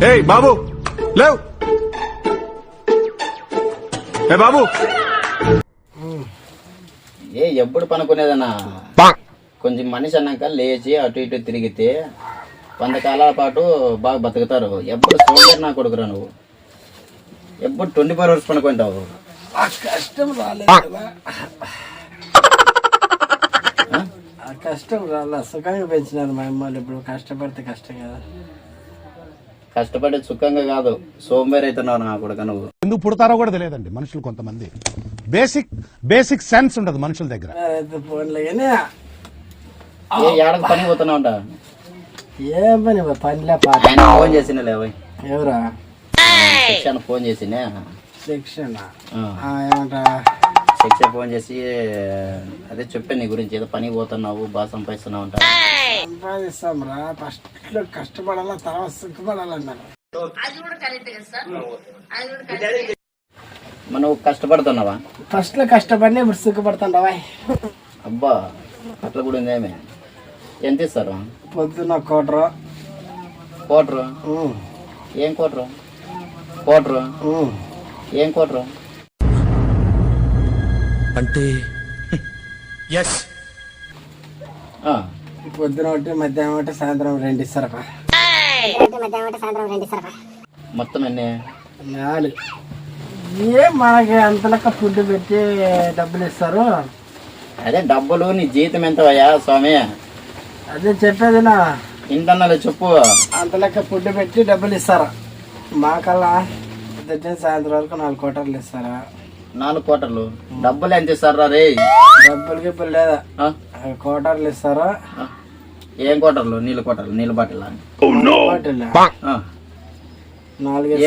ఏయ్ బాబు లేవ్. ఏ బాబు ఎప్పుడు పనుకునేదన్నా కొంచెం మనిషి అన్నాక లేచి అటు ఇటు తిరిగితే 100 కాలాల పాటు బాగా బతుకుతారు. ఎప్పుడు సోమవారం నా కొడుకురా నువ్వు, ఎప్పుడు 24 hours పనుకుంటావు. కష్టం రాలేదు, కష్టం రాలే, సుఖంగా పెంచినారు మా అమ్మాయిలు. ఇప్పుడు కష్టపడితే కష్టం కదా. కష్టపడే సుఖంగా కాదు, సోమవారం అవుతున్నావు నా కొడుక నువ్వు. ఎందుకు పుడతారో కూడా తెలియదండి మనుషులు. కొంతమంది బేసిక్ సెన్స్ ఉండదు మనుషుల దగ్గర. ఫోన్లో కానీ ఏడకు పని పోతున్నావు అంట. ఏం పని పనిలే పాట. ఆయన ఫోన్ చేసిన లేవై. ఎవరా? శిక్షణ ఫోన్ చేసిన. శిక్షణ ఏమంటా? శిక్ష ఫోన్ చేసి అదే చెప్పాను నీ గురించి, ఏదో పని పోతున్నావు బాగా సంపాదిస్తున్నావు అంట. సంపాదిస్తాం రా, ఫస్ట్ లో కష్టపడాలా, తర్వాత సుఖపడాలన్నారు. నువ్వు కష్టపడుతున్నావా? ఫస్ట్ లో కష్టపడినా ఇప్పుడు సుఖపడుతుండవా? అబ్బా అట్లా కూడా ఉందేమే. ఎంత ఇస్తారు? పొద్దున్న కోటరు. కోటరు? ఏం కోటరు? కోటరు ఏం కోటరు అంటే? పొద్దున ఒకటి, మధ్యాహ్నం ఒకటి, సాయంత్రం 2 ఇస్తారపా. మొత్తం ఎన్ని? 4. ఏం మనకి అంత లెక్క ఫుడ్ పెట్టి డబ్బులు ఇస్తారు. అదే డబ్బులు, నీ జీతం ఎంత అయ్యా స్వామి? అదే చెప్పేదినా, ఇంతన్నాలే చెప్పు. అంత లెక్క ఫుడ్ పెట్టి డబ్బులు ఇస్తారా? మాకల్లా పొద్దున్న సాయంత్రం వరకు 4 కోటర్లు ఇస్తారా. 4 కోటర్లు? డబ్బులు ఎంత ఇస్తారా రే? డబ్బులకి ఇప్పుడు లేదా, కోటర్లు ఇస్తారా. ఏం కోటర్లు? నీళ్ళు కోటర్లు, నీళ్ళు బాటిల్?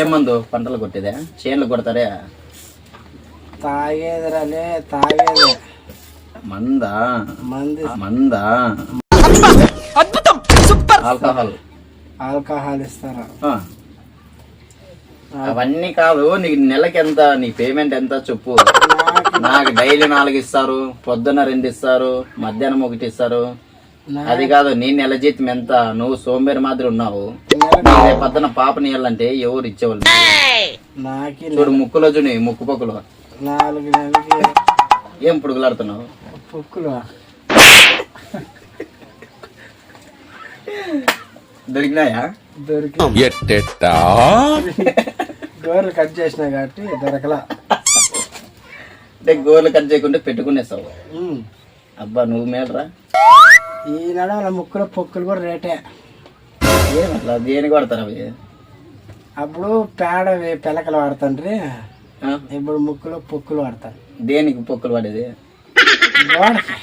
ఏం మందు? పంటలు కొట్టేదే? చేనులు కొడతారే? తాగేది రాలే, తాగేది మందా? మందా? ఆల్కహాల్ ఇస్తారా? అవన్నీ కాదు, నీకు నెలకి ఎంత, నీ పేమెంట్ ఎంత చెప్పు. నాకు డైలీ 4 ఇస్తారు, పొద్దున్న 2 ఇస్తారు, మధ్యాహ్నం 1 ఇస్తారు. అది కాదు, నీ నెల జీతం ఎంత? నువ్వు సోంబేరి మాదిరి ఉన్నావు. పొద్దున పాపని ఇవ్వాలంటే ఎవరు ఇచ్చేవాళ్ళు? చూడు ముక్కులో చూడు, ముక్కు పొక్కులు 4 నెలలకి ఏం పురుగులాడుతున్నావు? పొక్కులు దొరికినాయా? దొరికి గోర్లు కట్ చేసినా కాబట్టి దొరకలా. అంటే గోర్లు కట్ చేయకుండా పెట్టుకునేస్తావు. అబ్బా నువ్వు మేలరా. ఈ నడవల ముక్కులో పొక్కులు కూడా రేటే. ఏమట్లా దేని కొడతారు అవి? అప్పుడు పేడ పిలకలు వాడతాండ్రి, ఇప్పుడు ముక్కులో పొక్కులు వాడతారు. దేనికి పొక్కులు పడేది? గోడకి